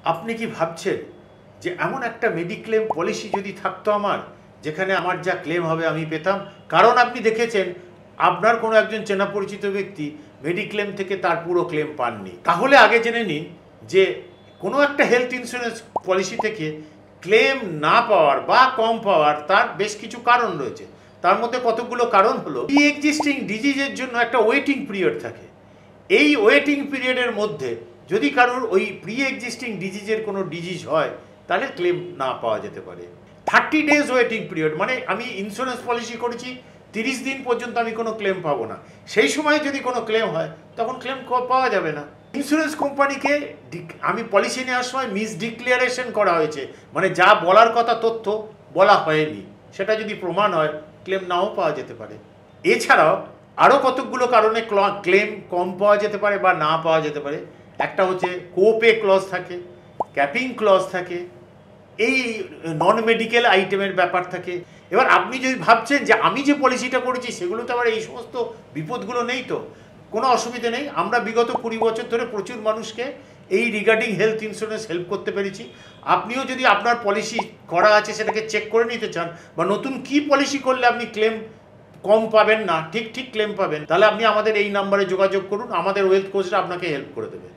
আপনি কি ভাবছেন যে এমন একটা মেডিক্লেম পলিসি যদি থাকতো আমার, যেখানে আমার যা ক্লেম হবে আমি পেতাম? কারণ আপনি দেখেছেন আপনার কোনো একজন চেনা পরিচিত ব্যক্তি মেডিক্লেম থেকে তার পুরো ক্লেম পাননি। তাহলে আগে জেনে নিন যে কোনো একটা হেলথ ইন্স্যুরেন্স পলিসি থেকে ক্লেম না পাওয়ার বা কম পাওয়ার তার বেশ কিছু কারণ রয়েছে। তার মধ্যে কতগুলো কারণ হলো, প্রি এক্সিস্টিং ডিজিজের জন্য একটা ওয়েটিং পিরিয়ড থাকে। এই ওয়েটিং পিরিয়ডের মধ্যে যদি কারোর ওই প্রি এক্সিস্টিং ডিজিজের কোনো ডিজিজ হয় তাহলে ক্লেম না পাওয়া যেতে পারে। 30 ডেজ ওয়েটিং পিরিয়ড মানে আমি ইন্স্যুরেন্স পলিসি করেছি 30 দিন পর্যন্ত আমি কোনো ক্লেম পাবো না, সেই সময় যদি কোনো ক্লেম হয় তখন ক্লেম পাওয়া যাবে না। ইন্স্যুরেন্স কোম্পানিকে আমি পলিসি নেওয়ার সময় মিসডিক্লারেশন করা হয়েছে, মানে যা বলার কথা তথ্য বলা হয়নি, সেটা যদি প্রমাণ হয় ক্লেম নাও পাওয়া যেতে পারে। এছাড়াও আরও কতকগুলো কারণে ক্লেম কম পাওয়া যেতে পারে বা না পাওয়া যেতে পারে। একটা হচ্ছে কোপে ক্লজ থাকে, ক্যাপিং ক্লজ থাকে, এই নন মেডিকেল আইটেমের ব্যাপার থাকে। এবার আপনি যদি ভাবছেন যে আমি যে পলিসিটা করেছি সেগুলোতে আবার এই সমস্ত বিপদগুলো নেই, তো কোনো অসুবিধে নেই। আমরা বিগত 20 বছর ধরে প্রচুর মানুষকে এই রিগার্ডিং হেলথ ইন্স্যুরেন্স হেল্প করতে পেরেছি। আপনিও যদি আপনার পলিসি করা আছে সেটাকে চেক করে নিতে চান, বা নতুন কি পলিসি করলে আপনি ক্লেম কম পাবেন না, ঠিক ক্লেম পাবেন, তাহলে আপনি আমাদের এই নাম্বারে যোগাযোগ করুন, আমাদের ওয়েলথ কোচরা আপনাকে হেল্প করে দেবে।